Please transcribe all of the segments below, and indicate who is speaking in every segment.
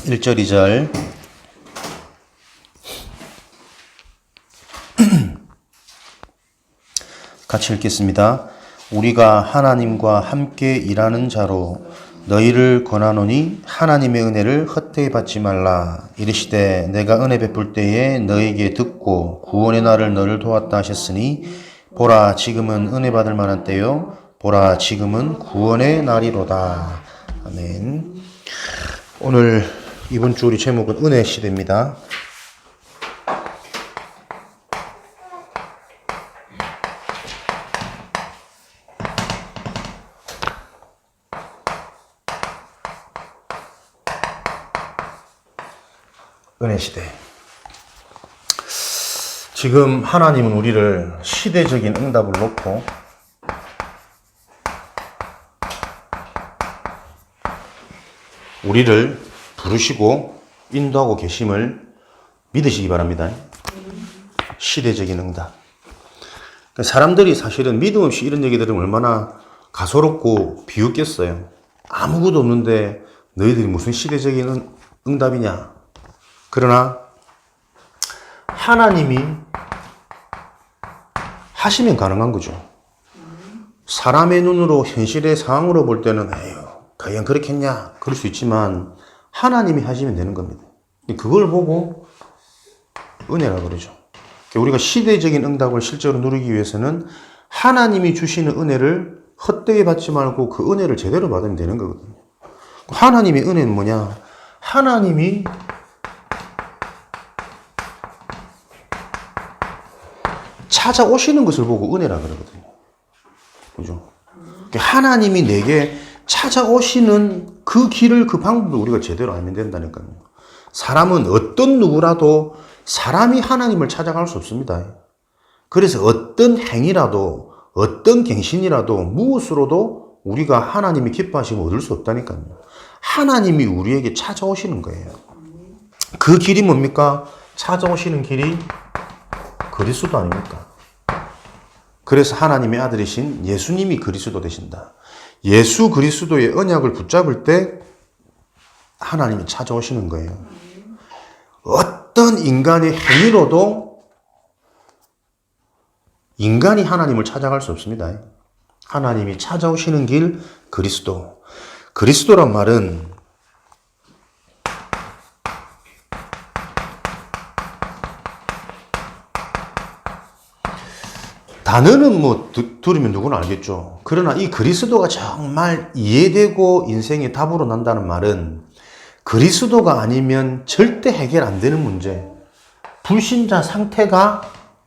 Speaker 1: 1절, 2절. 같이 읽겠습니다. 우리가 하나님과 함께 일하는 자로 너희를 권하노니 하나님의 은혜를 헛되이 받지 말라. 이르시되 내가 은혜 베풀 때에 너에게 듣고 구원의 날을 너를 도왔다 하셨으니 보라 지금은 은혜 받을 만한 때요 보라 지금은 구원의 날이로다. 아멘. 오늘 이번 주 우리 제목은 은혜 시대입니다. 은혜 시대. 지금 하나님은 우리를 시대적인 응답을 놓고 우리를 부르시고 인도하고 계심을 믿으시기 바랍니다. 시대적인 응답. 사람들이 사실은 믿음 없이 이런 얘기 들으면 얼마나 가소롭고 비웃겠어요. 아무것도 없는데 너희들이 무슨 시대적인 응답이냐. 그러나 하나님이 하시면 가능한 거죠. 사람의 눈으로 현실의 상황으로 볼 때는 에휴 과연 그렇겠냐 그럴 수 있지만 하나님이 하시면 되는 겁니다. 그걸 보고 은혜라 그러죠. 우리가 시대적인 응답을 실제로 누리기 위해서는 하나님이 주시는 은혜를 헛되이 받지 말고 그 은혜를 제대로 받으면 되는 거거든요. 하나님의 은혜는 뭐냐? 하나님이 찾아오시는 것을 보고 은혜라 그러거든요. 그죠? 하나님이 내게 찾아오시는 그 길을, 그 방법을 우리가 제대로 알면 된다니까요. 사람은 어떤 누구라도 사람이 하나님을 찾아갈 수 없습니다. 그래서 어떤 행위라도, 어떤 갱신이라도, 무엇으로도 우리가 하나님이 기뻐하시면 얻을 수 없다니까요. 하나님이 우리에게 찾아오시는 거예요. 그 길이 뭡니까? 찾아오시는 길이 그리스도 아닙니까? 그래서 하나님의 아들이신 예수님이 그리스도 되신다. 예수 그리스도의 언약을 붙잡을 때 하나님이 찾아오시는 거예요. 어떤 인간의 행위로도 인간이 하나님을 찾아갈 수 없습니다. 하나님이 찾아오시는 길 그리스도. 그리스도란 말은 단어는 뭐 들으면 누구나 알겠죠. 그러나 이 그리스도가 정말 이해되고 인생의 답으로 난다는 말은 그리스도가 아니면 절대 해결 안 되는 문제, 불신자 상태가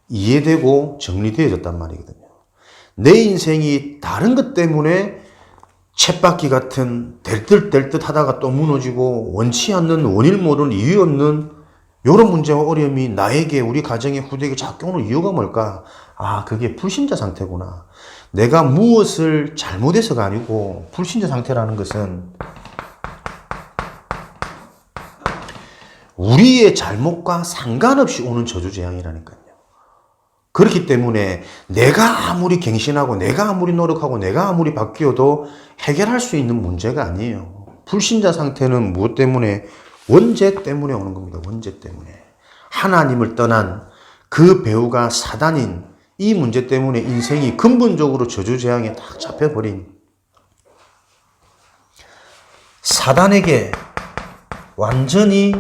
Speaker 1: 이해되고 정리되어졌단 말이거든요. 내 인생이 다른 것 때문에 쳇바퀴 같은 될 듯 하다가 또 무너지고 원치 않는 원인 모르는 이유 없는 이런 문제와 어려움이 나에게 우리 가정의 후대에게 자꾸 오는 이유가 뭘까? 아, 그게 불신자 상태구나. 내가 무엇을 잘못해서가 아니고 불신자 상태라는 것은 우리의 잘못과 상관없이 오는 저주재앙이라니까요. 그렇기 때문에 내가 아무리 갱신하고 내가 아무리 노력하고 내가 아무리 바뀌어도 해결할 수 있는 문제가 아니에요. 불신자 상태는 무엇 때문에? 원죄 때문에 오는 겁니다. 원죄 때문에. 하나님을 떠난 그 배우가 사단인 이 문제 때문에 인생이 근본적으로 저주재앙에 딱 잡혀버린 사단에게 완전히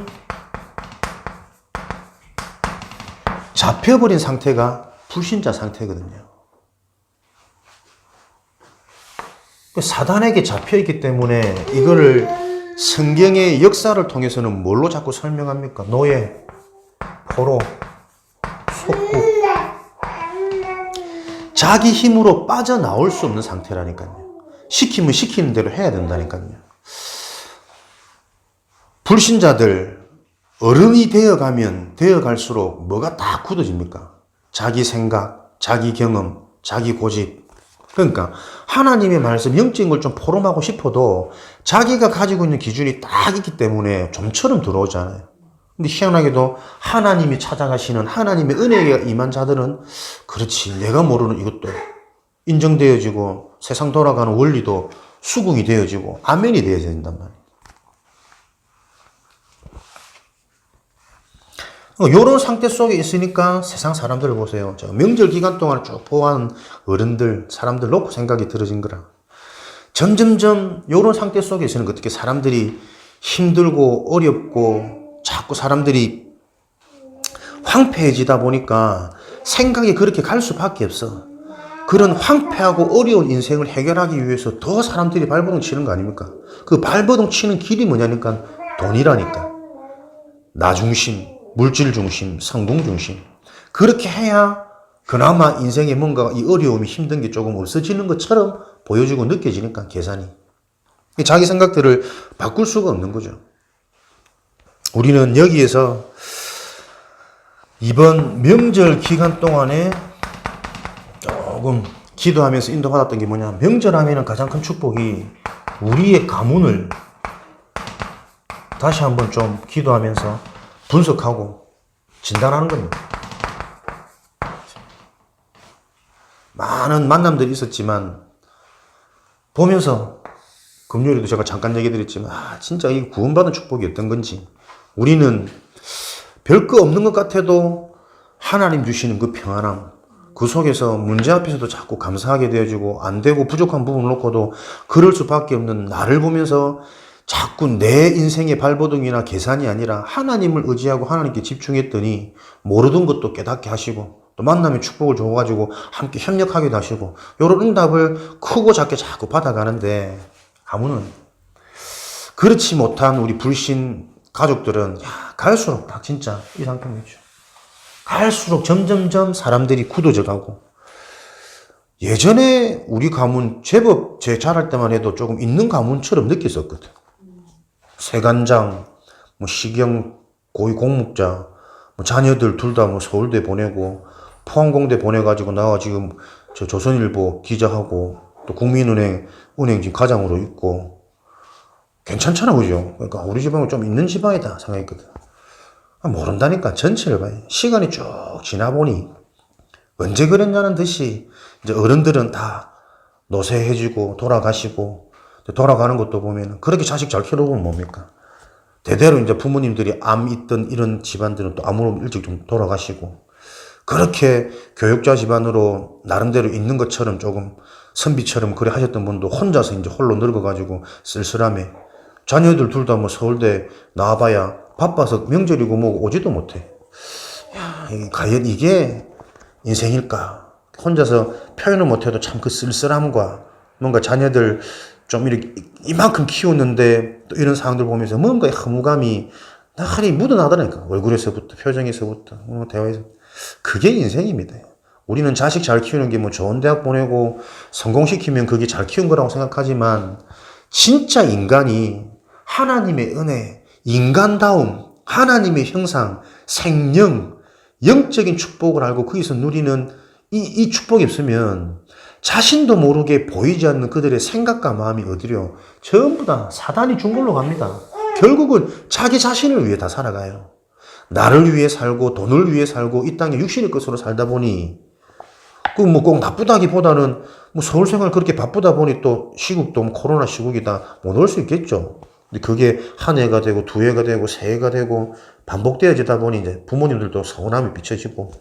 Speaker 1: 잡혀버린 상태가 불신자 상태거든요. 사단에게 잡혀있기 때문에 이거를 성경의 역사를 통해서는 뭘로 자꾸 설명합니까? 노예, 포로, 속국. 자기 힘으로 빠져나올 수 없는 상태라니까요. 시키면 시키는 대로 해야 된다니까요. 불신자들, 어른이 되어가면 되어갈수록 뭐가 다 굳어집니까? 자기 생각, 자기 경험, 자기 고집. 그러니까 하나님의 말씀, 영적인 걸 좀 포럼하고 싶어도 자기가 가지고 있는 기준이 딱 있기 때문에 좀처럼 들어오잖아요. 근데 희한하게도 하나님이 찾아가시는 하나님의 은혜가 임한 자들은 그렇지, 내가 모르는 이것도 인정되어지고 세상 돌아가는 원리도 수긍이 되어지고 아멘이 되어야 된단 말이에요. 요런 상태 속에 있으니까 세상 사람들을 보세요. 명절 기간 동안 쭉 보아한 어른들, 사람들 놓고 생각이 들어진 거라. 점점점 요런 상태 속에 있으니까 어떻게 사람들이 힘들고 어렵고 자꾸 사람들이 황폐해지다 보니까 생각이 그렇게 갈 수밖에 없어. 그런 황폐하고 어려운 인생을 해결하기 위해서 더 사람들이 발버둥 치는 거 아닙니까? 그 발버둥 치는 길이 뭐냐니까 돈이라니까. 나 중심, 물질 중심, 성공 중심. 그렇게 해야 그나마 인생에 뭔가 이 어려움이 힘든 게 조금 없어지는 것처럼 보여지고 느껴지니까 계산이. 자기 생각들을 바꿀 수가 없는 거죠. 우리는 여기에서 이번 명절 기간 동안에 조금 기도하면서 인도받았던 게 뭐냐. 명절하면 가장 큰 축복이 우리의 가문을 다시 한번 좀 기도하면서 분석하고 진단하는 겁니다. 많은 만남들이 있었지만 보면서 금요일에도 제가 잠깐 얘기 드렸지만 진짜 이 구원받은 축복이 어떤 건지 우리는 별거 없는 것 같아도 하나님 주시는 그 평안함 그 속에서 문제 앞에서도 자꾸 감사하게 되어지고 안 되고 부족한 부분을 놓고도 그럴 수밖에 없는 나를 보면서 자꾸 내 인생의 발버둥이나 계산이 아니라 하나님을 의지하고 하나님께 집중했더니 모르던 것도 깨닫게 하시고 또 만남의 축복을 줘가지고 함께 협력하기도 하시고 이런 응답을 크고 작게 자꾸 받아가는데 가문은 그렇지 못한 우리 불신 가족들은 갈수록 다 진짜 이 상태이죠. 갈수록 점점점 사람들이 굳어져 가고 예전에 우리 가문 제법 제 자랄 때만 해도 조금 있는 가문처럼 느꼈었거든. 세간장, 시경, 고위 공목자, 자녀들 둘 다 서울대 보내고 포항공대 보내가지고 나와 지금 저 조선일보 기자하고 또 국민은행 지금 과장으로 있고 괜찮잖아, 그죠? 그러니까 우리 지방은 좀 있는 지방이다 생각했거든. 모른다니까 전체를 봐요. 시간이 쭉 지나 보니 언제 그랬냐는 듯이 이제 어른들은 다 노쇠해지고 돌아가시고 돌아가는 것도 보면 그렇게 자식 잘 키워보면 뭡니까? 대대로 이제 부모님들이 암 있던 이런 집안들은 또 암으로 일찍 좀 돌아가시고 그렇게 교육자 집안으로 나름대로 있는 것처럼 조금 선비처럼 그래 하셨던 분도 혼자서 이제 홀로 늙어가지고 쓸쓸함에 자녀들 둘 다 서울대 나와봐야 바빠서 명절이고 뭐고 오지도 못해. 과연 이게 인생일까? 혼자서 표현을 못해도 참 그 쓸쓸함과 뭔가 자녀들 좀 이렇게 이만큼 키웠는데 또 이런 상황들 보면서 뭔가 허무감이 나날이 묻어나더라니까. 얼굴에서부터 표정에서부터 대화에서. 그게 인생입니다. 우리는 자식 잘 키우는 게 좋은 대학 보내고 성공시키면 그게 잘 키운 거라고 생각하지만 진짜 인간이 하나님의 은혜, 인간다움, 하나님의 형상, 생명, 영적인 축복을 알고 거기서 누리는 이 축복이 없으면 자신도 모르게 보이지 않는 그들의 생각과 마음이 어디려 전부 다 사단이 준 걸로 갑니다. 결국은 자기 자신을 위해 다 살아가요. 나를 위해 살고 돈을 위해 살고 이 땅에 육신의 것으로 살다 보니 꼭 나쁘다기보다는 서울 생활 그렇게 바쁘다 보니 또 시국도 코로나 시국이다 못 올 수 있겠죠. 근데 그게 한 해가 되고 두 해가 되고 세 해가 되고 반복되어지다 보니 이제 부모님들도 서운함이 비춰지고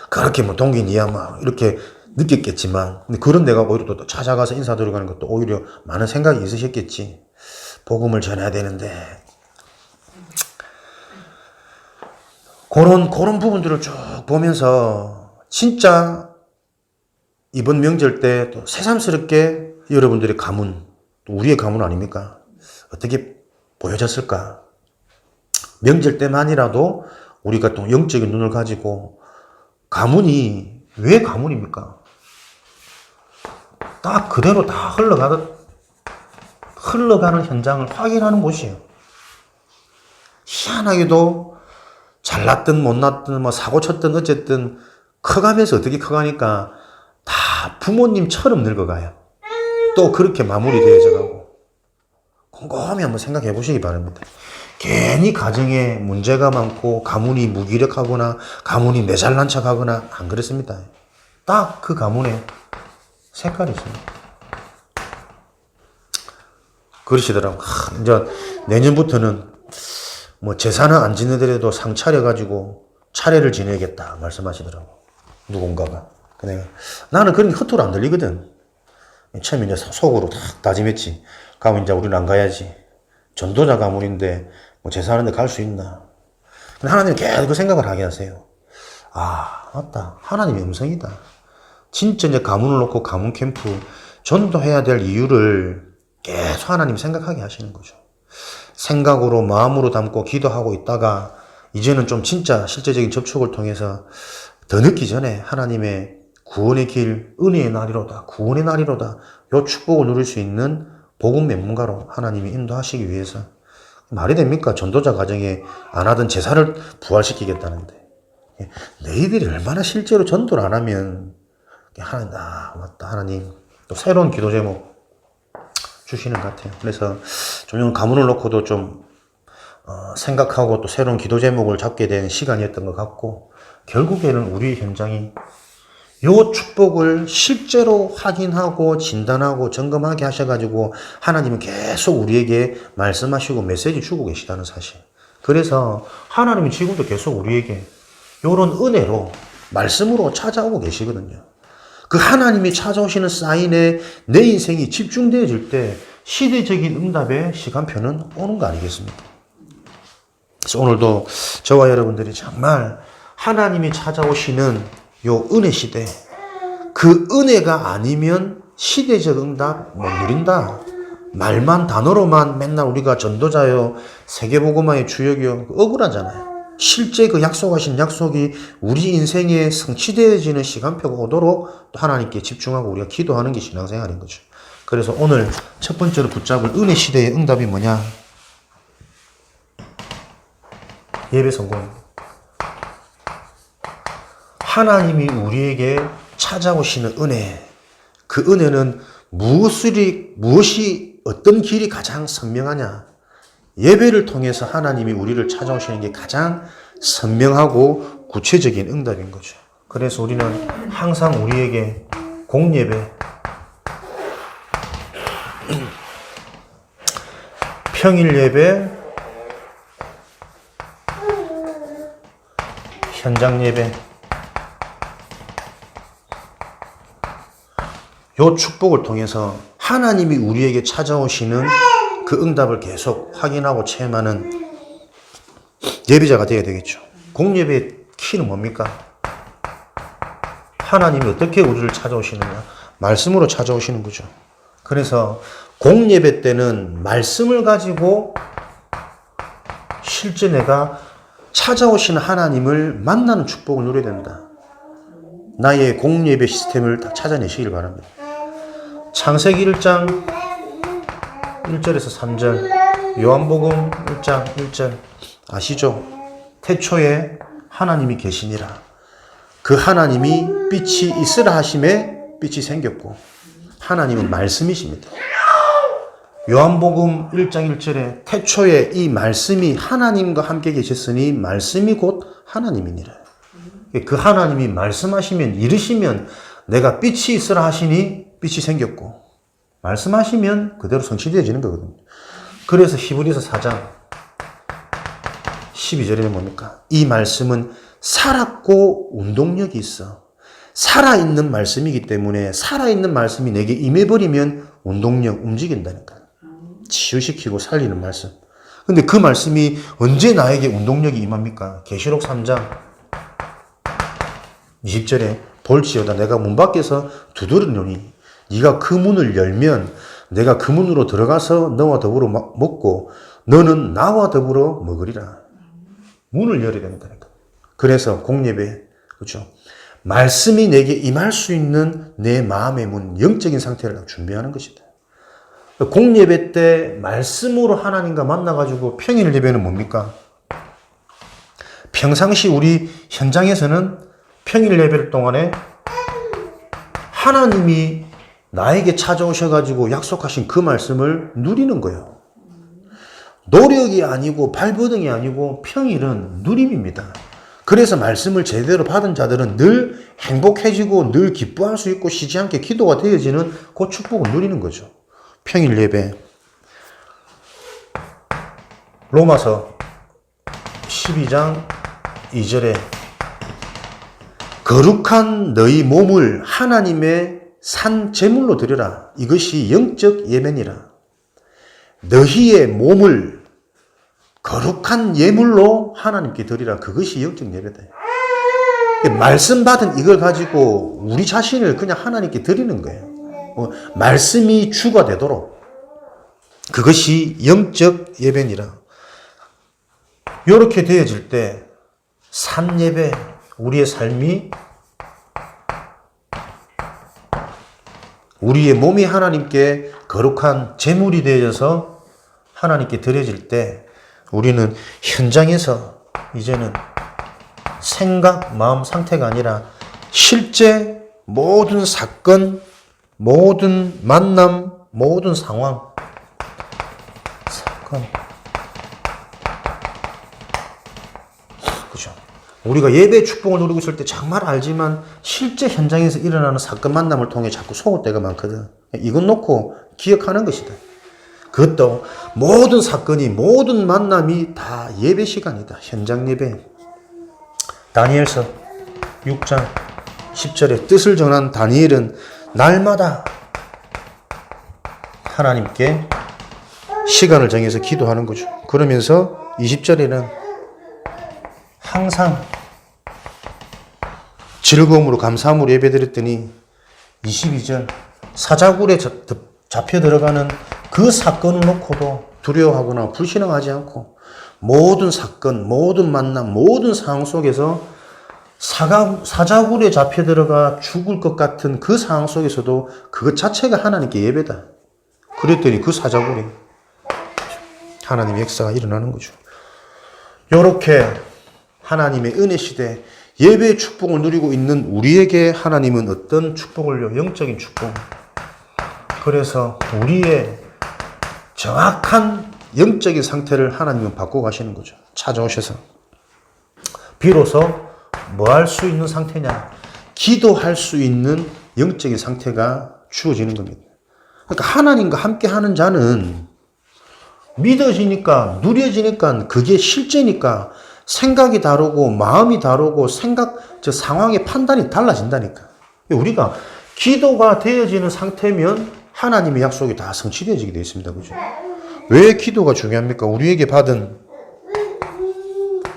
Speaker 1: 그렇게 동기니야마 이렇게 느꼈겠지만 근데 그런 내가 오히려 또 찾아가서 인사드리고 가는 것도 오히려 많은 생각이 있으셨겠지. 복음을 전해야 되는데 그런 부분들을 쭉 보면서 진짜 이번 명절 때 또 새삼스럽게 여러분들의 가문, 또 우리의 가문 아닙니까? 어떻게 보여졌을까? 명절 때만이라도 우리가 또 영적인 눈을 가지고 가문이 왜 가문입니까? 딱 그대로 다 흘러가는 현장을 확인하는 곳이에요. 희한하게도 잘났든 못났든 사고 쳤든 어쨌든 커가면서 어떻게 커가니까 다 부모님처럼 늙어가요. 또 그렇게 마무리되어져 가고 곰곰이 한번 생각해 보시기 바랍니다. 괜히 가정에 문제가 많고 가문이 무기력하거나 가문이 매잘난 척하거나 안 그렇습니다. 딱 그 가문에 색깔이 있습니다. 그러시더라고. 이제 내년부터는 뭐 제사는 안 지내더라도 상 차려가지고 차례를 지내겠다 말씀하시더라고. 누군가가. 내가 나는 그런 게 허투루 안 들리거든. 처음에 이제 속으로 탁 다짐했지. 가면 이제 우리는 안 가야지. 전도자 가문인데 뭐 제사하는데 갈 수 있나. 근데 하나님은 계속 그 생각을 하게 하세요. 아, 맞다. 하나님의 음성이다. 진짜 이제 가문을 놓고 가문 캠프 전도해야 될 이유를 계속 하나님 생각하게 하시는 거죠. 생각으로 마음으로 담고 기도하고 있다가 이제는 좀 진짜 실제적인 접촉을 통해서 더 늦기 전에 하나님의 구원의 길, 은혜의 날이로다, 구원의 날이로다, 요 축복을 누릴 수 있는 복음 전문가로 하나님이 인도하시기 위해서. 말이 됩니까? 전도자 가정에 안 하던 제사를 부활시키겠다는데. 너희들이 얼마나 실제로 전도를 안 하면 하나님, 아, 맞다. 하나님 또 새로운 기도 제목 주시는 것 같아요. 그래서 좀 가문을 놓고도 좀 생각하고 또 새로운 기도 제목을 잡게 된 시간이었던 것 같고, 결국에는 우리 현장이 요 축복을 실제로 확인하고 진단하고 점검하게 하셔가지고 하나님은 계속 우리에게 말씀하시고 메시지 주고 계시다는 사실. 그래서 하나님은 지금도 계속 우리에게 요런 은혜로 말씀으로 찾아오고 계시거든요. 그 하나님이 찾아오시는 사인에 내 인생이 집중되어질 때 시대적인 응답의 시간표는 오는 거 아니겠습니까? 그래서 오늘도 저와 여러분들이 정말 하나님이 찾아오시는 요 은혜 시대, 그 은혜가 아니면 시대적 응답 못 누린다. 말만 단어로만 맨날 우리가 전도자요, 세계복음화의 주역이요, 억울하잖아요. 실제 그 약속하신 약속이 우리 인생에 성취되어지는 시간표가 오도록 또 하나님께 집중하고 우리가 기도하는 게 신앙생활인 거죠. 그래서 오늘 첫 번째로 붙잡을 은혜 시대의 응답이 뭐냐? 예배 성공입니다. 하나님이 우리에게 찾아오시는 은혜, 그 은혜는 무엇이 어떤 길이 가장 선명하냐? 예배를 통해서 하나님이 우리를 찾아오시는 게 가장 선명하고 구체적인 응답인 거죠. 그래서 우리는 항상 우리에게 공예배, 평일 예배, 현장 예배, 요 축복을 통해서 하나님이 우리에게 찾아오시는 그 응답을 계속 확인하고 체험하는 예배자가 되어야 되겠죠. 공예배의 키는 뭡니까? 하나님이 어떻게 우리를 찾아오시느냐? 말씀으로 찾아오시는 거죠. 그래서 공예배 때는 말씀을 가지고 실제 내가 찾아오시는 하나님을 만나는 축복을 누려야 된다. 나의 공예배 시스템을 다 찾아내시길 바랍니다. 창세기 1장 1절에서 3절, 요한복음 1장 1절 아시죠? 태초에 하나님이 계시니라. 그 하나님이 빛이 있으라 하심에 빛이 생겼고, 하나님은 말씀이십니다. 요한복음 1장 1절에 태초에 이 말씀이 하나님과 함께 계셨으니 말씀이 곧 하나님이니라. 그 하나님이 말씀하시면, 이르시면 내가 빛이 있으라 하시니 빛이 생겼고, 말씀하시면 그대로 성취되어지는 거거든요. 그래서 히브리서 4장 12절에는 뭡니까? 이 말씀은 살았고 운동력이 있어. 살아있는 말씀이기 때문에 살아있는 말씀이 내게 임해버리면 운동력, 움직인다니까요. 치유시키고 살리는 말씀. 근데 그 말씀이 언제 나에게 운동력이 임합니까? 계시록 3장 20절에 볼지어다 내가 문 밖에서 두드리노니 네가 그 문을 열면 내가 그 문으로 들어가서 너와 더불어 먹고 너는 나와 더불어 먹으리라. 문을 열어야 된다니까. 그래서 공예배, 그렇죠? 말씀이 내게 임할 수 있는 내 마음의 문, 영적인 상태를 준비하는 것이다. 공예배 때 말씀으로 하나님과 만나가지고 평일 예배는 뭡니까? 평상시 우리 현장에서는 평일 예배를 동안에 하나님이 나에게 찾아오셔가지고 약속하신 그 말씀을 누리는 거예요. 노력이 아니고 발버둥이 아니고 평일은 누림입니다. 그래서 말씀을 제대로 받은 자들은 늘 행복해지고 늘 기뻐할 수 있고 쉬지 않게 기도가 되어지는 그 축복을 누리는 거죠. 평일 예배. 로마서 12장 2절에 거룩한 너희 몸을 하나님의 산 제물로 드려라. 이것이 영적 예배니라. 너희의 몸을 거룩한 예물로 하나님께 드리라. 그것이 영적 예배다. 말씀 받은 이걸 가지고 우리 자신을 그냥 하나님께 드리는 거예요. 말씀이 주가 되도록. 그것이 영적 예배니라. 이렇게 되어질 때 산 예배, 우리의 삶이 우리의 몸이 하나님께 거룩한 제물이 되어져서 하나님께 드려질 때 우리는 현장에서 이제는 생각, 마음 상태가 아니라 실제 모든 사건, 모든 만남, 모든 상황, 사건. 그죠? 우리가 예배의 축복을 누리고 있을 때 정말 알지만 실제 현장에서 일어나는 사건 만남을 통해 자꾸 속을 때가 많거든. 이건 놓고 기억하는 것이다. 그것도 모든 사건이 모든 만남이 다 예배 시간이다. 현장 예배. 다니엘서 6장 10절에 뜻을 정한 다니엘은 날마다 하나님께 시간을 정해서 기도하는 거죠. 그러면서 20절에는 항상 즐거움으로 감사함으로 예배드렸더니 22절 사자굴에 잡혀 들어가는 그 사건을 놓고도 두려워하거나 불신앙하지 않고 모든 사건, 모든 만남, 모든 상황 속에서 사자굴에 잡혀 들어가 죽을 것 같은 그 상황 속에서도 그것 자체가 하나님께 예배다. 그랬더니 그 사자굴에 하나님의 역사가 일어나는 거죠. 이렇게 하나님의 은혜 시대 예배의 축복을 누리고 있는 우리에게 하나님은 어떤 축복을요? 영적인 축복. 그래서 우리의 정확한 영적인 상태를 하나님은 바꿔 가시는 거죠. 찾아오셔서. 비로소 뭐 할 수 있는 상태냐? 기도할 수 있는 영적인 상태가 주어지는 겁니다. 그러니까 하나님과 함께 하는 자는 믿어지니까, 누려지니까, 그게 실제니까 생각이 다르고 마음이 다르고 상황의 판단이 달라진다니까. 우리가 기도가 되어지는 상태면 하나님의 약속이 다 성취되어지게 되어 있습니다. 그죠? 왜 기도가 중요합니까? 우리에게 받은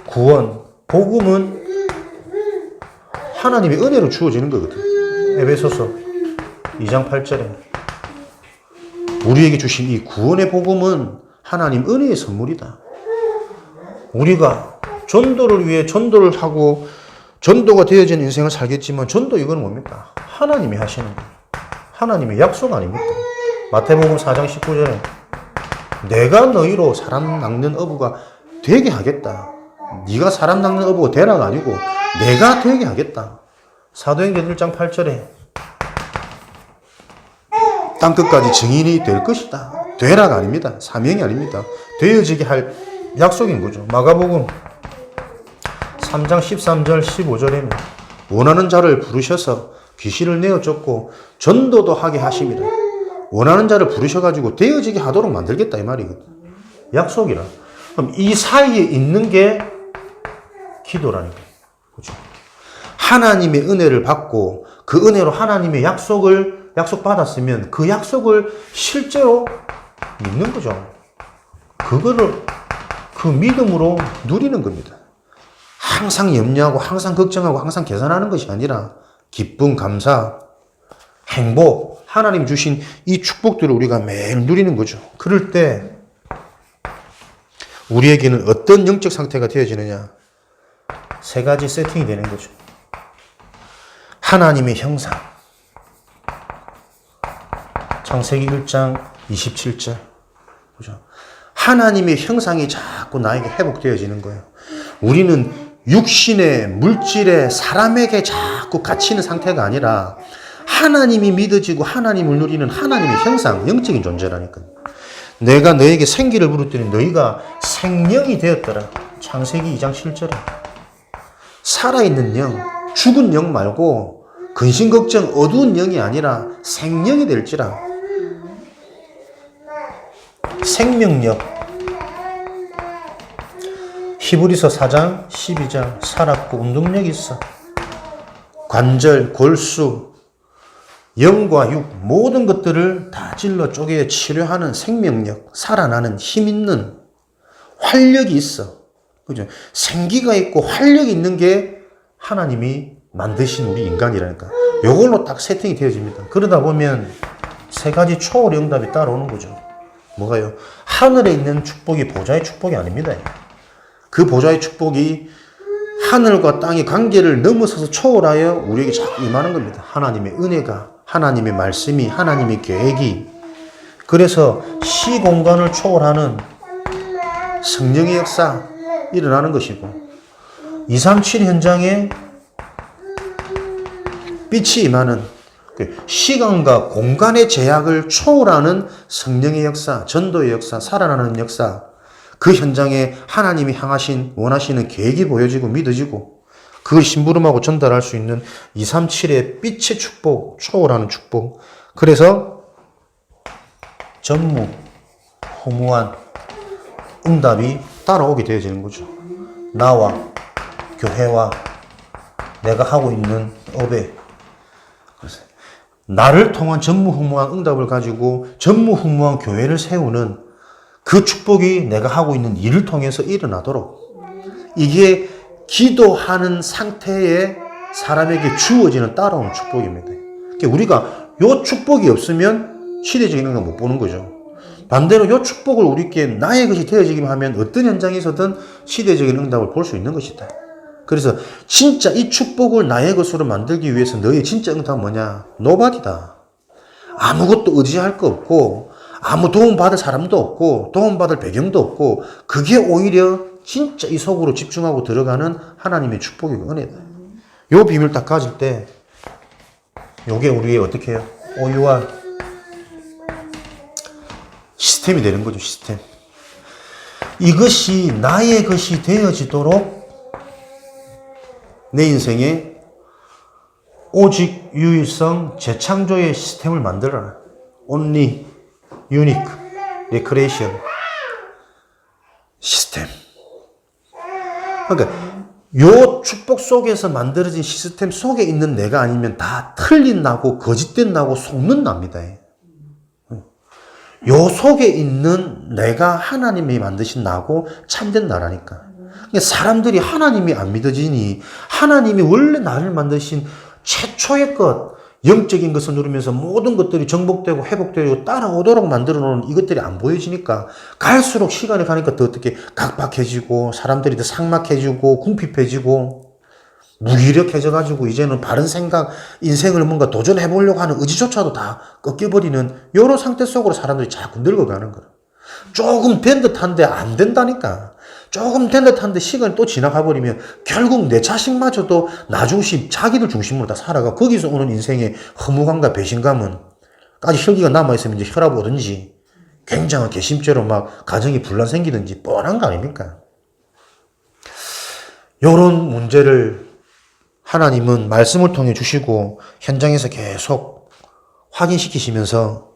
Speaker 1: 구원, 복음은 하나님의 은혜로 주어지는 거거든. 에베소서 2장 8절에 우리에게 주신 이 구원의 복음은 하나님 은혜의 선물이다. 우리가 전도를 위해 전도를 하고 전도가 되어진 인생을 살겠지만 전도 이건 뭡니까? 하나님이 하시는 거예요. 하나님의 약속 아닙니까? 마태복음 4장 19절에 내가 너희로 사람 낚는 어부가 되게 하겠다. 네가 사람 낚는 어부가 되라가 아니고 내가 되게 하겠다. 사도행전 1장 8절에 땅끝까지 증인이 될 것이다. 되라가 아닙니다. 사명이 아닙니다. 되어지게 할 약속인 거죠. 마가복음 3장 13절 15절에는 원하는 자를 부르셔서 귀신을 내어 쫓고 전도도 하게 하심이라. 원하는 자를 부르셔가지고 되어지게 하도록 만들겠다 이 말이거든. 약속이라. 그럼 이 사이에 있는 게 기도라니까. 그렇죠? 하나님의 은혜를 받고 그 은혜로 하나님의 약속 받았으면 그 약속을 실제로 믿는 거죠. 그거를 그 믿음으로 누리는 겁니다. 항상 염려하고 항상 걱정하고 항상 계산하는 것이 아니라 기쁨, 감사, 행복, 하나님 주신 이 축복들을 우리가 매일 누리는 거죠. 그럴 때 우리에게는 어떤 영적 상태가 되어지느냐? 세 가지 세팅이 되는 거죠. 하나님의 형상. 창세기 1장 27절. 그죠? 하나님의 형상이 자꾸 나에게 회복되어지는 거예요. 우리는 육신의, 물질의, 사람에게 자꾸 갇히는 상태가 아니라 하나님이 믿어지고 하나님을 누리는 하나님의 형상, 영적인 존재라니까. 내가 너에게 생기를 부르더니 너희가 생명이 되었더라. 창세기 2장 7절에. 살아있는 영, 죽은 영 말고 근심 걱정 어두운 영이 아니라 생명이 될지라. 생명력. 히브리서 4장 12장 살았고 운동력이 있어. 관절, 골수, 영과 육 모든 것들을 다 찔러 쪼개 치료하는 생명력, 살아나는 힘 있는 활력이 있어. 그죠? 생기가 있고 활력이 있는 게 하나님이 만드신 우리 인간이라니까. 요걸로 딱 세팅이 되어집니다. 그러다 보면 세 가지 초월의 응답이 따라오는 거죠. 뭐가요? 하늘에 있는 축복이 보좌의 축복이 아닙니다. 그 보좌의 축복이 하늘과 땅의 관계를 넘어서서 초월하여 우리에게 자꾸 임하는 겁니다. 하나님의 은혜가, 하나님의 말씀이, 하나님의 계획이. 그래서 시공간을 초월하는 성령의 역사 일어나는 것이고 237 현장에 빛이 임하는 시간과 공간의 제약을 초월하는 성령의 역사, 전도의 역사, 살아나는 역사, 그 현장에 하나님이 향하신 원하시는 계획이 보여지고 믿어지고 그걸 심부름하고 전달할 수 있는 237의 빛의 축복, 초월하는 축복. 그래서 전무후무한 응답이 따라오게 되어지는 거죠. 나와 교회와 내가 하고 있는 업에 나를 통한 전무후무한 응답을 가지고 전무후무한 교회를 세우는 그 축복이 내가 하고 있는 일을 통해서 일어나도록, 이게 기도하는 상태에 사람에게 주어지는 따라오는 축복입니다. 그러니까 우리가 요 축복이 없으면 시대적인 응답 못 보는 거죠. 반대로 요 축복을 우리께 나의 것이 되어지기만 하면 어떤 현장에서든 시대적인 응답을 볼 수 있는 것이다. 그래서 진짜 이 축복을 나의 것으로 만들기 위해서 너의 진짜 응답은 뭐냐? 노바디다. 아무것도 의지할 거 없고 아무 도움받을 사람도 없고 도움받을 배경도 없고, 그게 오히려 진짜 이 속으로 집중하고 들어가는 하나님의 축복이고 은혜다. 요 비밀 딱 가질 때 요게 우리의 어떻게 해요? 오유와 시스템이 되는 거죠. 시스템. 이것이 나의 것이 되어지도록 내 인생에 오직 유일성 재창조의 시스템을 만들어라. Only Unique Recreation 시스템. 그러니까 요 축복 속에서 만들어진 시스템 속에 있는 내가 아니면 다 틀린 나고 거짓된 나고 속는 납니다. 요 속에 있는 내가 하나님이 만드신 나고 참된 나라니까. 사람들이 하나님이 안 믿어지니 하나님이 원래 나를 만드신 최초의 것, 영적인 것을 누리면서 모든 것들이 정복되고 회복되고 따라오도록 만들어 놓은 이것들이 안 보여지니까 갈수록 시간이 가니까 더 어떻게 각박해지고 사람들이 더 삭막해지고 궁핍해지고 무기력해져가지고 이제는 바른 생각, 인생을 뭔가 도전해보려고 하는 의지조차도 다 꺾여버리는 이런 상태 속으로 사람들이 자꾸 늙어가는 거야. 조금 된 듯한데 안 된다니까. 조금 된 듯한데 시간이 또 지나가버리면 결국 내 자식마저도 나 중심, 자기들 중심으로 다 살아가. 거기서 오는 인생의 허무감과 배신감은 아직 혈기가 남아있으면 이제 혈압 오든지 굉장한 개심죄로 막 가정이 분란 생기든지 뻔한 거 아닙니까? 요런 문제를 하나님은 말씀을 통해 주시고 현장에서 계속 확인시키시면서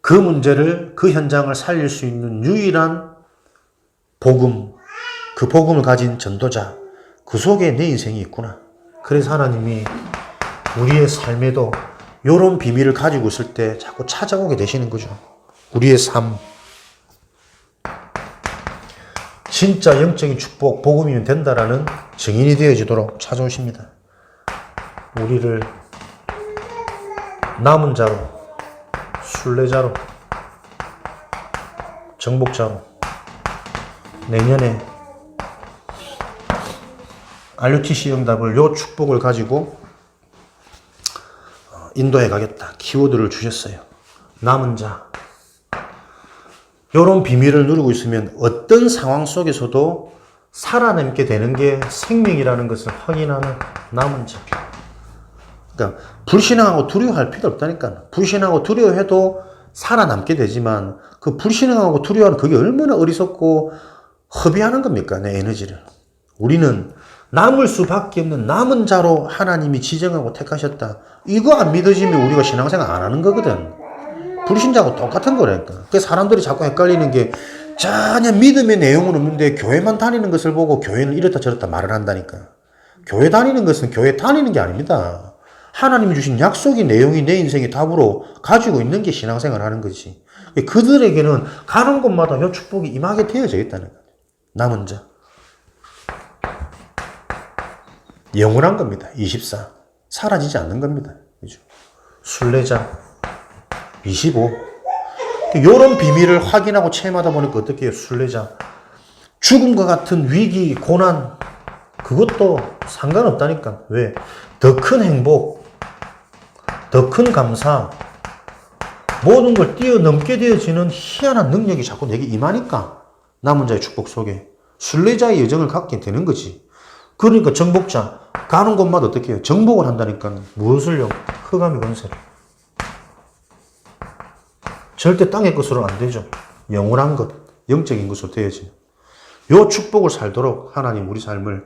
Speaker 1: 그 문제를, 그 현장을 살릴 수 있는 유일한 복음, 그 복음을 가진 전도자, 그 속에 내 인생이 있구나. 그래서 하나님이 우리의 삶에도 이런 비밀을 가지고 있을 때 자꾸 찾아오게 되시는 거죠. 우리의 삶, 진짜 영적인 축복, 복음이면 된다라는 증인이 되어지도록 찾아오십니다. 우리를 남은 자로, 순례자로, 정복자로 내년에 RUTC 응답을 요 축복을 가지고 인도해 가겠다. 키워드를 주셨어요. 남은 자. 요런 비밀을 누리고 있으면 어떤 상황 속에서도 살아남게 되는 게 생명이라는 것을 확인하는 남은 자. 그러니까 불신앙하고 두려워할 필요 없다니까. 불신하고 두려워해도 살아남게 되지만 그 불신앙하고 두려워하는 그게 얼마나 어리석고 허비하는 겁니까? 내 에너지를. 우리는 남을 수밖에 없는 남은 자로 하나님이 지정하고 택하셨다. 이거 안 믿어지면 우리가 신앙생활 안 하는 거거든. 불신자하고 똑같은 거라니까. 그래서 사람들이 자꾸 헷갈리는 게 전혀 믿음의 내용은 없는데 교회만 다니는 것을 보고 교회는 이렇다 저렇다 말을 한다니까. 교회 다니는 것은 교회 다니는 게 아닙니다. 하나님이 주신 약속의 내용이 내 인생의 답으로 가지고 있는 게 신앙생활 하는 거지. 그들에게는 가는 곳마다 이 축복이 임하게 되어져 있다는 거예요. 나 먼저. 영원한 겁니다. 24. 사라지지 않는 겁니다. 그죠? 순례자. 25. 이런 비밀을 확인하고 체험하다 보니까 어떻게 해요? 순례자. 죽음과 같은 위기, 고난, 그것도 상관없다니까. 왜? 더 큰 행복, 더 큰 감사, 모든 걸 뛰어넘게 되어지는 희한한 능력이 자꾸 내게 임하니까 남은 자의 축복 속에 순례자의 여정을 갖게 되는 거지. 그러니까 정복자, 가는 곳마다 어떻게 해요? 정복을 한다니까. 무엇을요? 흑암의 권세를. 절대 땅의 것으로 안 되죠. 영원한 것, 영적인 것으로 되어지. 요 축복을 살도록 하나님 우리 삶을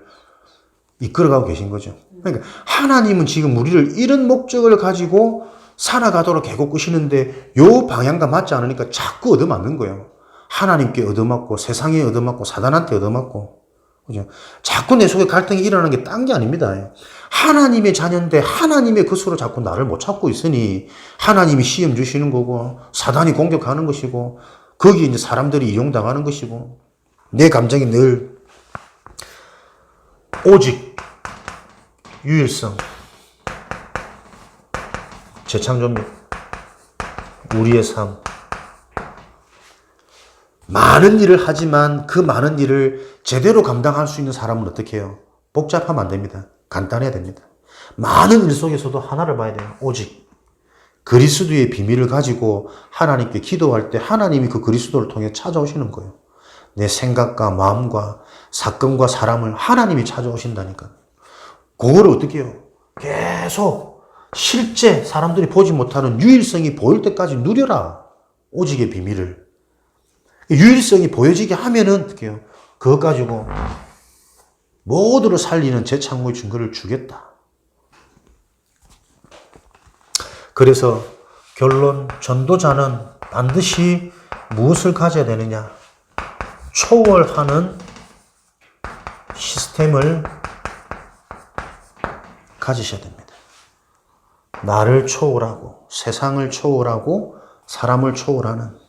Speaker 1: 이끌어가고 계신 거죠. 그러니까 하나님은 지금 우리를 이런 목적을 가지고 살아가도록 계곡 끄시는데 요 방향과 맞지 않으니까 자꾸 얻어맞는 거예요. 하나님께 얻어맞고 세상에 얻어맞고 사단한테 얻어맞고. 그죠? 자꾸 내 속에 갈등이 일어나는 게 딴 게 아닙니다. 하나님의 자녀인데 하나님의 것으로 자꾸 나를 못 찾고 있으니 하나님이 시험 주시는 거고 사단이 공격하는 것이고 거기에 이제 사람들이 이용당하는 것이고 내 감정이 늘 오직 유일성 재창조입니다. 우리의 삶 많은 일을 하지만 그 많은 일을 제대로 감당할 수 있는 사람은 어떻게 해요? 복잡하면 안 됩니다. 간단해야 됩니다. 많은 일 속에서도 하나를 봐야 돼요. 오직 그리스도의 비밀을 가지고 하나님께 기도할 때 하나님이 그 그리스도를 통해 찾아오시는 거예요. 내 생각과 마음과 사건과 사람을 하나님이 찾아오신다니까. 그거를 어떻게 해요? 계속 실제 사람들이 보지 못하는 유일성이 보일 때까지 누려라. 오직의 비밀을. 유일성이 보여지게 하면은 어떻게 해요? 그것 가지고 모두를 살리는 재창조의 증거를 주겠다. 그래서 결론, 전도자는 반드시 무엇을 가져야 되느냐? 초월하는 시스템을 가지셔야 됩니다. 나를 초월하고 세상을 초월하고 사람을 초월하는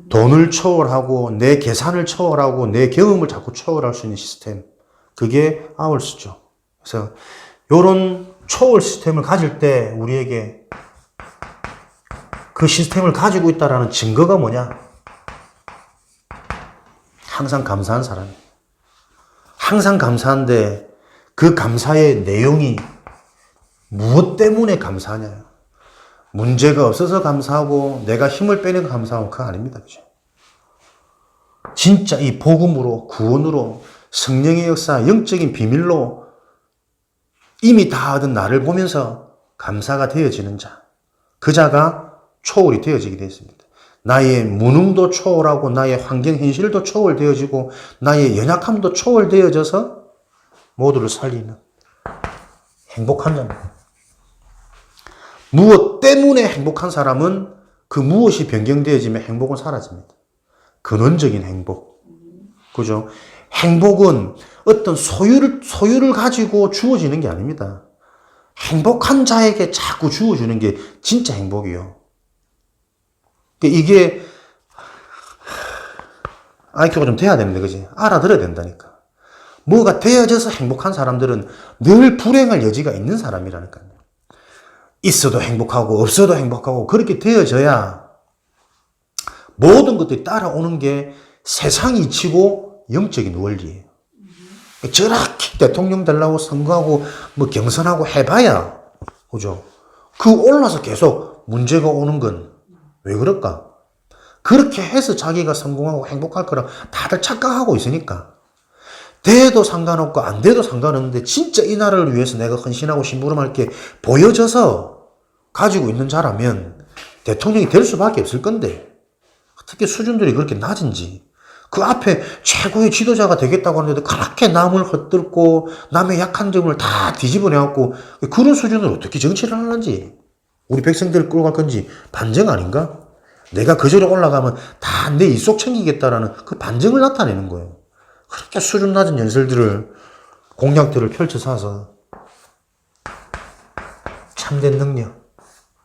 Speaker 1: 돈을 초월하고 내 계산을 초월하고 내 경험을 자꾸 초월할 수 있는 시스템. 그게 아울스죠. 그래서 이런 초월 시스템을 가질 때 우리에게 그 시스템을 가지고 있다는 증거가 뭐냐? 항상 감사한 사람이에요. 항상 감사한데 그 감사의 내용이 무엇 때문에 감사하냐? 문제가 없어서 감사하고 내가 힘을 빼내고 감사하고 그거 아닙니다. 그죠? 진짜 이 복음으로 구원으로 성령의 역사 영적인 비밀로 이미 다 얻은 나를 보면서 감사가 되어지는 자. 그 자가 초월이 되어지게 되었습니다. 나의 무능도 초월하고 나의 환경 현실도 초월되어지고 나의 연약함도 초월되어져서 모두를 살리는 행복한 자입니다. 무엇 때문에 행복한 사람은 그 무엇이 변경되어지면 행복은 사라집니다. 근원적인 행복. 그죠? 행복은 어떤 소유를 가지고 주어지는 게 아닙니다. 행복한 자에게 자꾸 주어주는 게 진짜 행복이에요. 이게 IQ가 좀 돼야 됩니다. 그지? 알아들어야 된다니까. 뭐가 되어져서 행복한 사람들은 늘 불행할 여지가 있는 사람이라니까요. 있어도 행복하고 없어도 행복하고 그렇게 되어져야 모든 것들이 따라오는 게 세상이 이치고 영적인 원리예요. 저렇게 대통령 되려고 선거하고 뭐 경선하고 해봐야 그죠? 그 올라서 계속 문제가 오는 건 왜 그럴까? 그렇게 해서 자기가 성공하고 행복할 거라 다들 착각하고 있으니까. 돼도 상관없고 안 돼도 상관없는데 진짜 이 나라를 위해서 내가 헌신하고 심부름할 게 보여져서 가지고 있는 자라면 대통령이 될 수밖에 없을 건데 어떻게 수준들이 그렇게 낮은지 그 앞에 최고의 지도자가 되겠다고 하는데도 그렇게 남을 헛들고 남의 약한 점을 다 뒤집어내갖고 그런 수준으로 어떻게 정치를 하는지 우리 백성들을 끌고 갈 건지 반증 아닌가? 내가 그 절에 올라가면 다 내 이속 챙기겠다라는 그 반증을 나타내는 거예요. 그렇게 수준 낮은 연설들을, 공약들을 펼쳐서 참된 능력.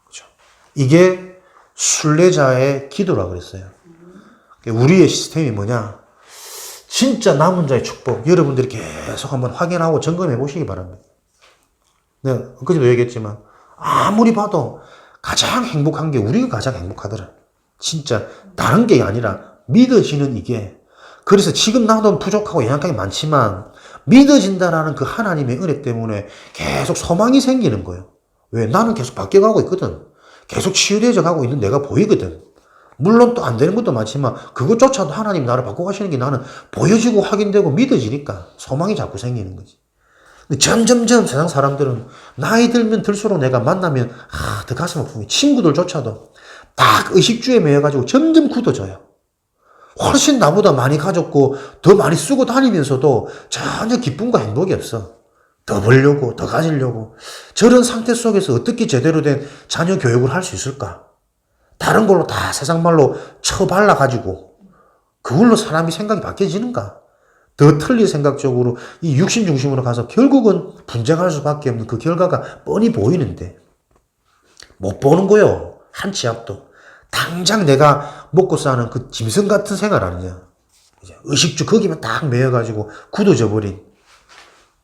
Speaker 1: 그렇죠. 이게 순례자의 기도라 그랬어요. 우리의 시스템이 뭐냐? 진짜 남은 자의 축복, 여러분들이 계속 한번 확인하고 점검해 보시기 바랍니다. 내가 엊그제도 얘기했지만, 아무리 봐도 가장 행복한 게 우리가 가장 행복하더라. 진짜 다른 게 아니라 믿어지는 이게. 그래서 지금 나도 부족하고 연약한 게 많지만 믿어진다라는 그 하나님의 은혜 때문에 계속 소망이 생기는 거예요. 왜? 나는 계속 바뀌어가고 있거든. 계속 치유되어 가고 있는 내가 보이거든. 물론 또 안 되는 것도 많지만 그것조차도 하나님 나를 바꿔가시는 게 나는 보여지고 확인되고 믿어지니까 소망이 자꾸 생기는 거지. 근데 점점점 세상 사람들은 나이 들면 들수록 내가 만나면 더 가슴 아프게, 친구들조차도 딱 의식주에 매여가지고 점점 굳어져요. 훨씬 나보다 많이 가졌고 더 많이 쓰고 다니면서도 전혀 기쁨과 행복이 없어. 더 벌려고, 더 가지려고. 저런 상태 속에서 어떻게 제대로 된 자녀 교육을 할 수 있을까? 다른 걸로 다 세상 말로 쳐발라가지고 그걸로 사람이 생각이 바뀌어지는가? 더 틀린 생각적으로 이 육신 중심으로 가서 결국은 분쟁할 수밖에 없는 그 결과가 뻔히 보이는데 못 보는 거요. 한 치 앞도. 당장 내가 먹고 사는 그 짐승 같은 생활 아니냐. 의식주 거기만 딱 매여가지고 굳어져 버린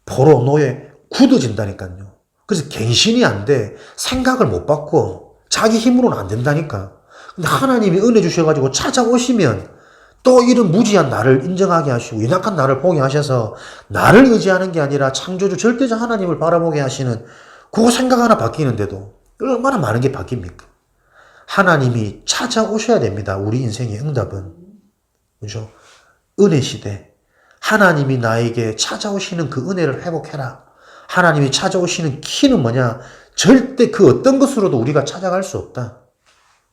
Speaker 1: 포로 노예 굳어진다니까요. 그래서 갱신이 안 돼. 생각을 못 바꿔. 자기 힘으로는 안 된다니까. 근데 하나님이 은혜 주셔가지고 찾아오시면 또 이런 무지한 나를 인정하게 하시고 연약한 나를 보게 하셔서 나를 의지하는 게 아니라 창조주 절대자 하나님을 바라보게 하시는 그 생각 하나 바뀌는데도 얼마나 많은 게 바뀝니까? 하나님이 찾아오셔야 됩니다. 우리 인생의 응답은. 그죠? 은혜 시대. 하나님이 나에게 찾아오시는 그 은혜를 회복해라. 하나님이 찾아오시는 키는 뭐냐? 절대 그 어떤 것으로도 우리가 찾아갈 수 없다.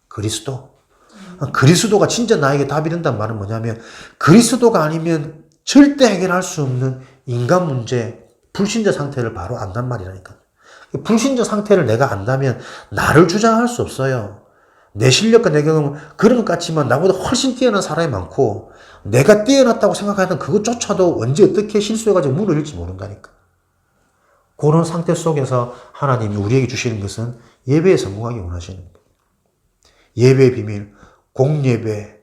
Speaker 1: 그리스도. 그리스도가 진짜 나에게 답이 된다는 말은 뭐냐면 그리스도가 아니면 절대 해결할 수 없는 인간 문제, 불신자 상태를 바로 안단 말이라니까. 불신자 상태를 내가 안다면 나를 주장할 수 없어요. 내 실력과 내 경험은 그런 것 같지만 나보다 훨씬 뛰어난 사람이 많고 내가 뛰어났다고 생각하는 그것조차도 언제 어떻게 실수해가지고 무너질지 모른다니까. 그런 상태 속에서 하나님이 우리에게 주시는 것은 예배에 성공하기 원하시는 거예요. 예배의 비밀, 공예배,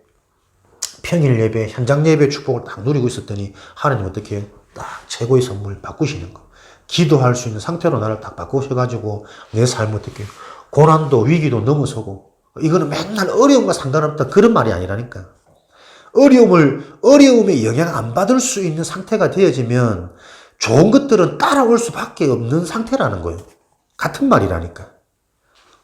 Speaker 1: 평일 예배, 현장 예배 축복을 딱 누리고 있었더니 하나님 어떻게 딱 최고의 선물 바꾸시는 거. 기도할 수 있는 상태로 나를 딱 바꾸셔가지고 내 삶을 어떻게 고난도 위기도 넘어서고 이거는 맨날 어려움과 상관없다 그런 말이 아니라니까. 어려움에 영향 안 받을 수 있는 상태가 되어지면 좋은 것들은 따라올 수밖에 없는 상태라는 거예요. 같은 말이라니까.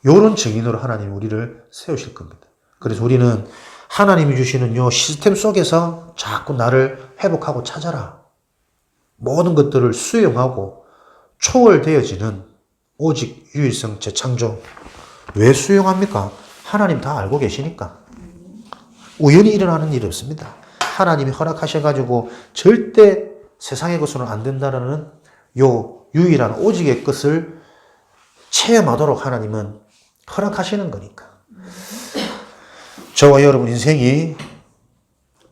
Speaker 1: 요런 증인으로 하나님이 우리를 세우실 겁니다. 그래서 우리는 하나님이 주시는 요 시스템 속에서 자꾸 나를 회복하고 찾아라. 모든 것들을 수용하고 초월되어지는 오직 유일성 재창조. 왜 수용합니까? 하나님 다 알고 계시니까. 우연히 일어나는 일이 없습니다. 하나님이 허락하셔가지고 절대 세상의 것으로는 안 된다라는 요 유일한 오직의 것을 체험하도록 하나님은 허락하시는 거니까. 저와 여러분 인생이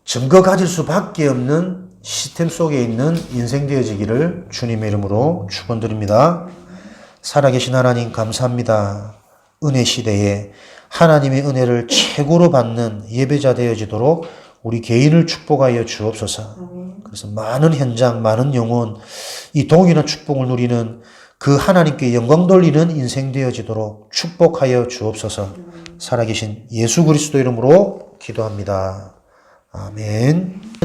Speaker 1: 증거 가질 수밖에 없는 시스템 속에 있는 인생 되어지기를 주님의 이름으로 축원드립니다. 살아계신 하나님 감사합니다. 은혜 시대에 하나님의 은혜를 최고로 받는 예배자 되어지도록 우리 개인을 축복하여 주옵소서. 그래서 많은 현장, 많은 영혼, 이 동일한 축복을 누리는 그 하나님께 영광 돌리는 인생 되어지도록 축복하여 주옵소서. 살아계신 예수 그리스도 이름으로 기도합니다. 아멘.